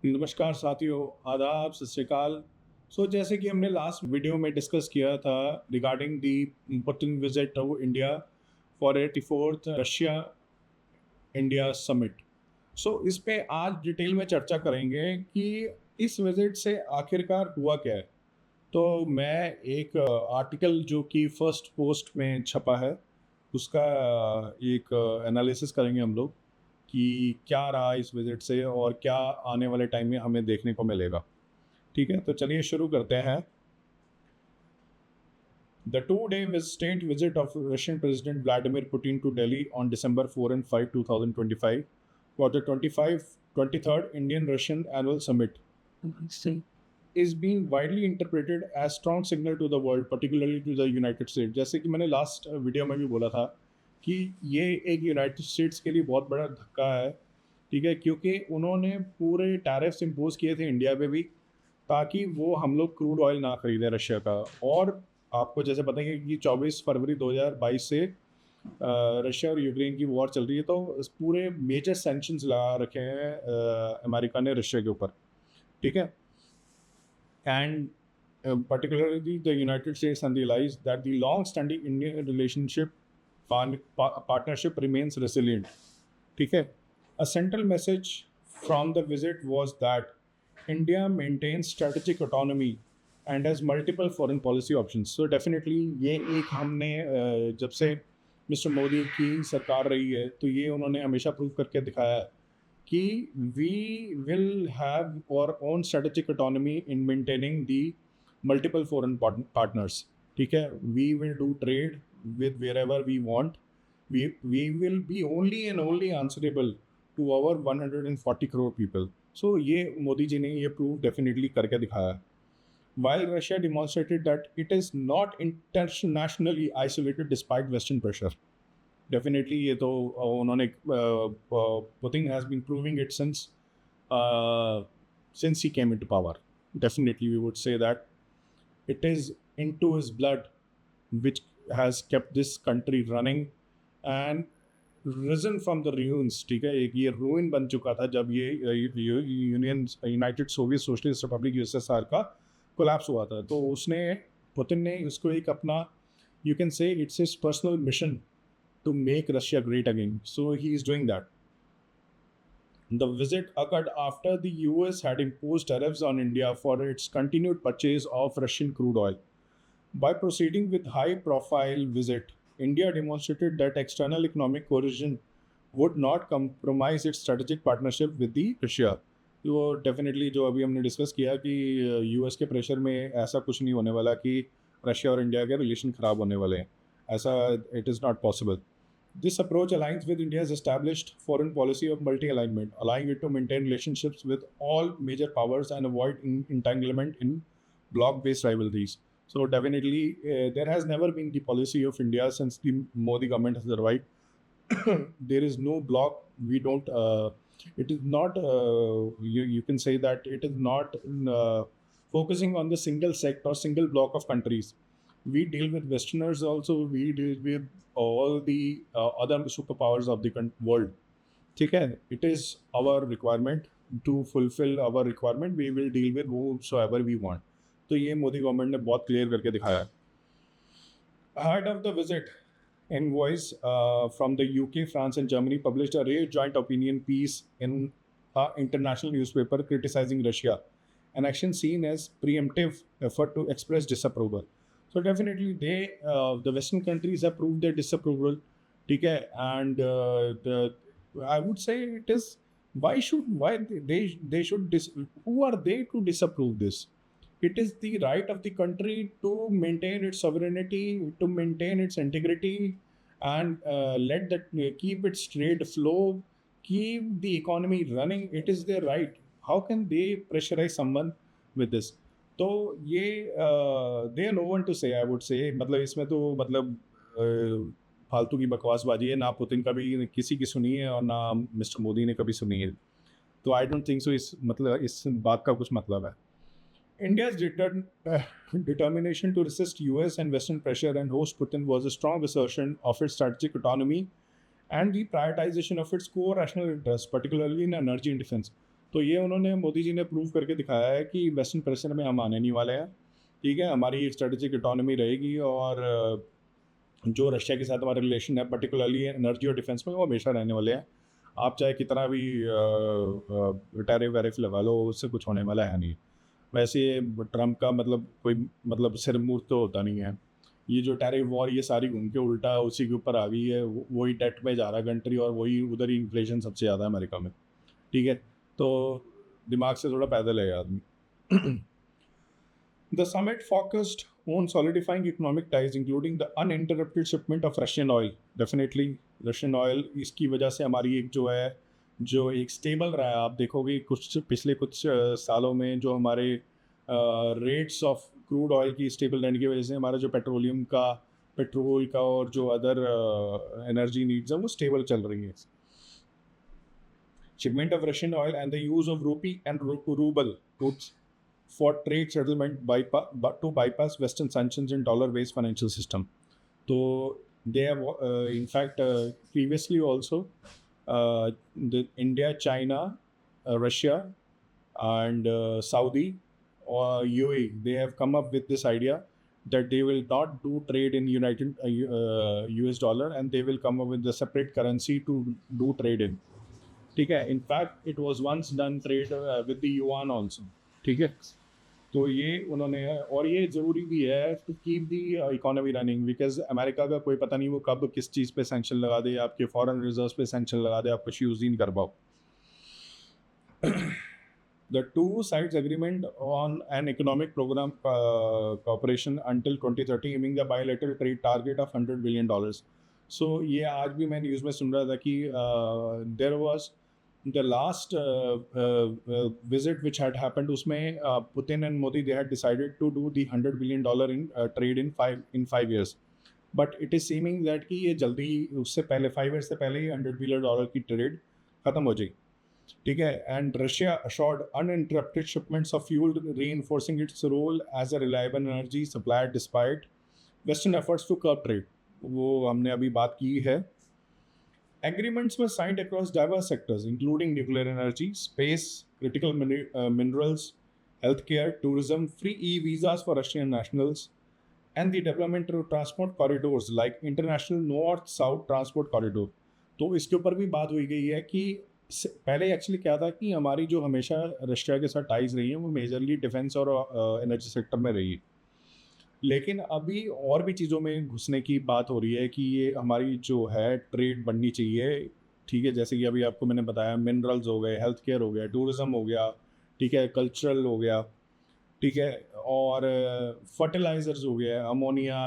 नमस्कार साथियों, आदाब, सत श्री अकाल। सो जैसे कि हमने लास्ट वीडियो में डिस्कस किया था regarding the Putin visit to India for 84th Russia India summit. So इस पे आज डिटेल में चर्चा करेंगे कि इस विजिट से आखिरकार हुआ क्या है। तो मैं एक आर्टिकल जो कि फर्स्ट पोस्ट में छपा है उसका एक एनालिसिस करेंगे हम लोग कि क्या रहा इस विजिट से और क्या आने वाले टाइम में हमें देखने को मिलेगा। ठीक है, तो चलिए शुरू करते हैं। The two-day state visit of Russian President Vladimir Putin to Delhi on December 4 and 5, 2025 for the 23rd Indian-Russian Annual Summit is being widely interpreted as strong signal to the world, particularly to the United States। जैसे कि मैंने last video में भी बोला था कि ये एक यूनाइटेड स्टेट्स के लिए बहुत बड़ा धक्का है, ठीक है, क्योंकि उन्होंने पूरे टैरिफ्स इम्पोज किए थे इंडिया पे भी ताकि वो हम लोग क्रूड ऑयल ना खरीदें रशिया का। और आपको जैसे पता है कि 24 फरवरी 2022 से रशिया और यूक्रेन की वॉर चल रही है, तो इस पूरे मेजर सैंक्शंस लगा रखे हैं अमेरिका ने रशिया के ऊपर, ठीक है। And particularly the United States and realized that the long-standing Indian relationship partnership remains resilient. ठीक है, a central message from the visit was that India maintains strategic autonomy and has multiple foreign policy options. So definitely ये एक हमने जब से mister Modi की सरकार रही है तो ये उन्होंने हमेशा प्रूव करके दिखाया है कि we will have our own strategic autonomy in maintaining the multiple foreign partners. ठीक है, we will do trade with wherever we want. We will be only and only answerable to our 140 crore people. So ये मोदी जी ने ये prove definitely करके दिखाया है। While Russia demonstrated that it is not internationally isolated despite Western pressure. Definitely ये तो उन्होंने Putin has been proving it since he came into power. Definitely we would say that it is into his blood which has kept this country running and risen from the ruins। ठीक है, एक ये ruin बन चुका था जब ये United Soviet socialist Republic USSR का कोलैप्स हुआ था। तो उसने पुतिन ने उसको एक अपना you can say it's his personal mission to make Russia great again. So he is doing that. The visit occurred after the US had imposed tariffs on India for its continued purchase of Russian crude oil. By proceeding with high-profile visit, India demonstrated that external economic coercion would not compromise its strategic partnership with the Russia. तो definitely जो अभी हमने discuss किया कि US के pressure में ऐसा कुछ नहीं होने वाला कि रशिया और इंडिया के रिलेशन ख़राब होने वाले हैं, ऐसा it is not possible. This approach aligns with India's established foreign policy of multi-alignment, allowing it to maintain relationships with all major powers and avoid entanglement in bloc-based rivalries. So definitely, there has never been the policy of India since the Modi government has arrived. There is no bloc. We don't. It is not. You can say that it is not focusing on the single sect or single bloc of countries. We deal with Westerners also. We deal with all the other superpowers of the world. ठीक है, it is our requirement to fulfill our requirement. We will deal with whosoever we want. तो ये Modi government ने बहुत clear करके दिखाया है। Ahead of the visit, envoys from the UK, France, and Germany published a rare joint opinion piece in an international newspaper criticizing Russia, an action seen as preemptive effort to express disapproval. So definitely the Western countries have proved their disapproval, ठीक है, and I would say it is why they should who are they to disapprove this? it is the right of the country to maintain its sovereignty, to maintain its integrity, and let that keep its trade flow, keep the economy running. It is their right. How can they pressurize someone with this? तो ये they know one two से, I would say, मतलब इसमें तो मतलब फालतू की बकवासबाजी है, ना पुतिन का भी किसी की सुनी है और ना मिस्टर मोदी ने कभी सुनी है. तो आई डोंट थिंक सो इस मतलब इस बात का कुछ मतलब है. India's determination to resist US and Western pressure and host Putin was a strong assertion of its strategic autonomy and the prioritization of its core national interests, particularly in energy and defense. तो ये उन्होंने मोदी जी ने prove करके दिखाया है कि western pressure में हम आने नहीं वाले हैं. ठीक है, हमारी स्ट्रेटेजिक इकोनॉमी रहेगी और जो रशिया के साथ हमारे रिलेशन है पर्टिकुलरली एनर्जी और डिफेंस में, वो हमेशा रहने वाले हैं. आप चाहे कितना भी टैरिफ वैरिफ लगा लो, उससे कुछ होने वाला है नहीं. वैसे ट्रम्प का मतलब कोई मतलब सिर मूर्ख तो होता नहीं है. ये जो टैरिफ वॉर ये सारी घूम के उल्टा उसी के ऊपर आ गई है. वही डेट में जा रहा कंट्री और वही उधर ही इन्फ्लेशन सबसे ज़्यादा है अमेरिका में. ठीक है, तो दिमाग से थोड़ा पैदल है आदमी. The summit focused on solidifying economic ties, including the uninterrupted shipment of Russian oil. Definitely, Russian oil इसकी वजह से हमारी एक जो एक स्टेबल रहा है. आप देखोगे पिछले कुछ सालों में जो हमारे रेट्स ऑफ क्रूड ऑयल की स्टेबल रहने की वजह से हमारा जो पेट्रोल का और जो अदर एनर्जी नीड्स है वो स्टेबल चल रही है. Shipment of Russian oil and the use of rupee and ruble goods for trade settlement to bypass Western sanctions and dollar-based financial system. So they have, in fact, previously also, the India, China, Russia, and Saudi or UAE, they have come up with this idea that they will not do trade in US dollar, and they will come up with a separate currency to do trade in. ठीक है, in fact it was once done trade with the yuan also. ठीक है, तो ये उन्होंने, और ये ज़रूरी भी है to keep the economy running, because America का कोई पता नहीं वो कब किस चीज़ पे सैंक्शन लगा दे, आपके फॉरेन रिजर्व्स पे सैंक्शन लगा दे, आप कुछ यूज़ ही नहीं कर पाओ. The two sides agreement on an economic program cooperation until 2030, aiming the bilateral trade target of $100 billion. So ये आज भी मैं न्यूज़ में सुन रहा था कि there was the last visit which had happened, उसमें Putin and Modi, they had decided to do the $100 billion in trade in 5 years. But it is seeming that कि ये जल्दी उससे पहले 5 years से पहले ही $100 billion की ट्रेड ख़त्म हो जाएगी. ठीक है, and Russia assured uninterrupted shipments of fuel, reinforcing its role as a reliable energy supplier despite Western efforts to curb trade. वो हमने अभी बात की है. Agreements were signed across diverse sectors, including nuclear energy, space, critical minerals, healthcare, tourism, free e-visas for Russian nationals, and the development of transport corridors like international north-south transport corridor. तो इसके ऊपर भी बात हुई गई है कि पहले एक्चुअली क्या था कि हमारी जो हमेशा रशिया के साथ टाइज रही हैं वो मेजरली डिफेंस और एनर्जी सेक्टर में रही है. लेकिन अभी और भी चीज़ों में घुसने की बात हो रही है कि ये हमारी जो है ट्रेड बढ़नी चाहिए. ठीक है, जैसे कि अभी आपको मैंने बताया, मिनरल्स हो गए, हेल्थ केयर हो गया, टूरिज़म हो गया, ठीक है, कल्चरल हो गया, ठीक है, और फर्टिलाइज़र्स हो गया, अमोनिया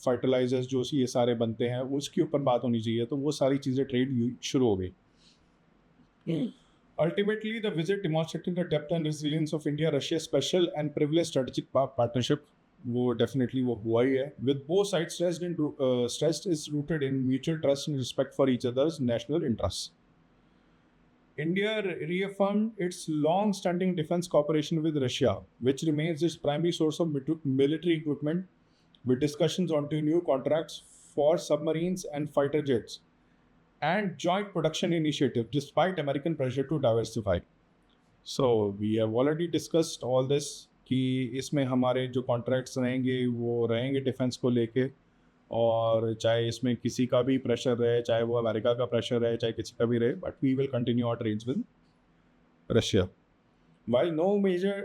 फर्टिलाइज़र्स जो ये सारे बनते हैं उसके ऊपर बात होनी चाहिए. तो वो सारी चीज़ें ट्रेड शुरू हो गई. Ultimately, the visit demonstrated the depth and resilience of India-Russia special and privileged strategic partnership. वो definitely वो हुआ ही है. With both sides stressed is rooted in mutual trust and respect for each other's national interests. India reaffirmed its long-standing defense cooperation with Russia, which remains its primary source of military equipment, with discussions on two new contracts for submarines and fighter jets, and joint production initiative despite American pressure to diversify. So we have already discussed all this कि इसमें हमारे जो contracts रहेंगे वो रहेंगे defence को लेके, और चाहे इसमें किसी का भी प्रेशर रहे, चाहे वो अमेरिका का प्रेशर रहे, चाहे किसी का भी रहे, but we will continue our trades with Russia. While no major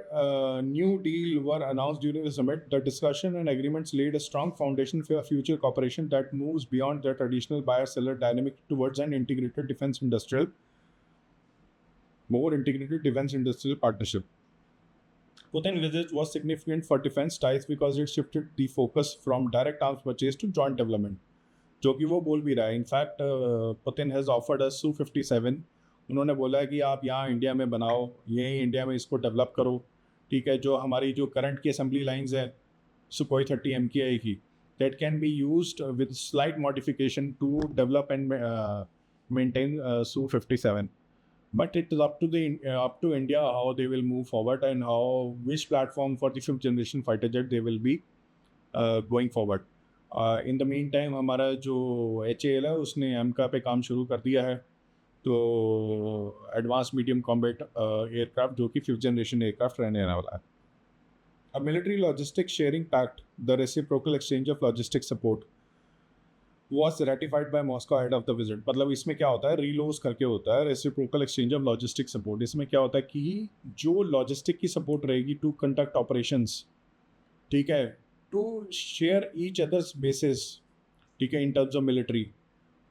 new deal were announced during the summit, the discussion and agreements laid a strong foundation for future cooperation that moves beyond the traditional buyer-seller dynamic towards an more integrated defense industrial partnership. Putin visit was significant for defense ties because it shifted the focus from direct arms purchase to joint development, जो कि वो बोल भी रहा है. In fact Putin has offered us Su-57. उन्होंने बोला है कि आप यहाँ इंडिया में बनाओ, यहीं इंडिया में इसको डेवलप करो, ठीक है. जो हमारी जो करंट की असेंबली लाइंस है Sukhoi 30 MKI की, that can be used with slight modification to develop and maintain Su-57. But it is up to India how they will move forward and which platform for the 5th generation fighter jet they will be going forward. In the meantime हमारा जो HAL है उसने AMCA पे काम शुरू कर दिया है, तो एडवांस मीडियम कॉम्बैट एयरक्राफ्ट जो कि 5th जनरेशन एयरक्राफ्ट रहने वाला है. A military logistics sharing pact, the reciprocal exchange of logistics support, was ratified by Moscow ahead of the visit. मतलब इसमें क्या होता है, रीलोज करके होता है reciprocal exchange of logistic support. इसमें क्या होता है कि जो लॉजिस्टिक की सपोर्ट रहेगी टू कंडक्ट ऑपरेशंस, ठीक है, to share each others basis, ठीक है, इन टर्म्स ऑफ मिलिट्री,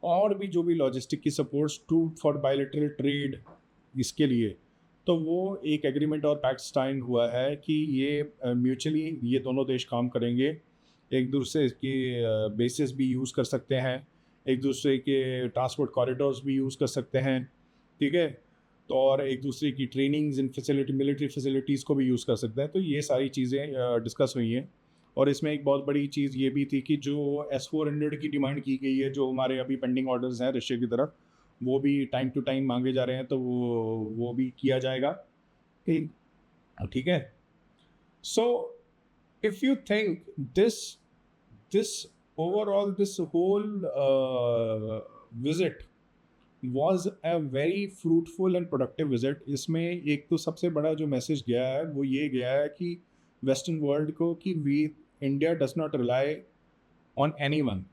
और भी जो भी लॉजिस्टिक की supports to for bilateral trade, इसके लिए तो वो एक एग्रीमेंट और पैक्ट साइन हुआ है कि ये म्यूचुअली ये दोनों देश काम करेंगे, एक दूसरे के बेसिस भी यूज़ कर सकते हैं, एक दूसरे के ट्रांसपोर्ट कॉरिडोर्स भी यूज़ कर सकते हैं, ठीक है, तो और एक दूसरे की ट्रेनिंग्स इन फैसिलिटी मिलिट्री फैसिलिटीज़ को भी यूज़ कर सकते हैं. तो ये सारी चीज़ें डिस्कस हुई हैं. और इसमें एक बहुत बड़ी चीज़ ये भी थी कि जो S-400 की डिमांड की गई है, जो हमारे अभी पेंडिंग ऑर्डर्स हैं रशिया की तरफ, वो भी टाइम टू टाइम मांगे जा रहे हैं, तो वो भी किया जाएगा, ठीक है. So if you think this overall this whole visit was a very fruitful and productive visit. इसमें एक तो सबसे बड़ा जो मैसेज गया है वो ये गया है कि वेस्टर्न वर्ल्ड को कि India does not rely on any one,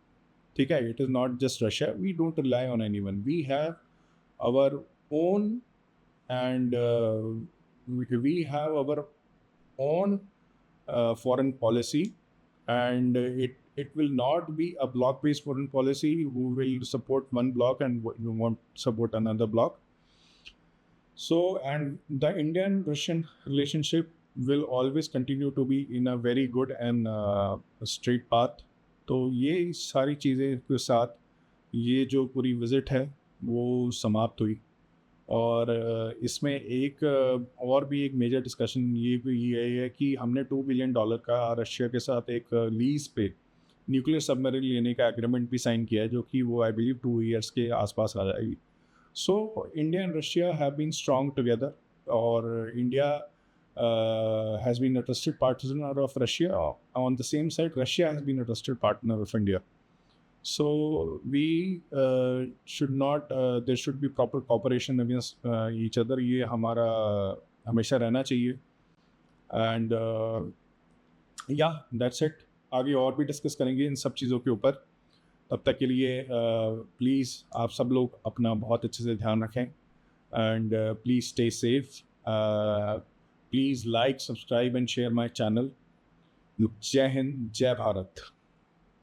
ठीक है. It is not just Russia, we don't rely on any one, we have our own and we have our own foreign policy, and it will not be a block based foreign policy who will support one block and won't support another block. So, and the Indian Russian relationship will always continue to be in a very good and straight path. तो ये सारी चीज़ें के साथ ये जो पूरी visit है वो समाप्त हुई. और इसमें एक और भी एक मेजर डिस्कशन ये है कि हमने $2 बिलियन का रशिया के साथ एक लीज पे न्यूक्लियर सबमरीन लेने का एग्रीमेंट भी साइन किया है, जो कि वो आई बिलीव 2 इयर्स के आसपास आ जाएगी. So India and Russia have been strong together, और India has been a trusted partner of Russia. On the same side, Russia has been a trusted partner of India. So we should not, there should be proper cooperation against each other. ये हमारा हमेशा रहना चाहिए. And yeah, that's it. आगे और भी discuss करेंगे इन सब चीज़ों के ऊपर. तब तक के लिए प्लीज़ आप सब लोग अपना बहुत अच्छे से ध्यान रखें, and please stay safe. Please like, subscribe and share my channel. जय हिंद, जय भारत.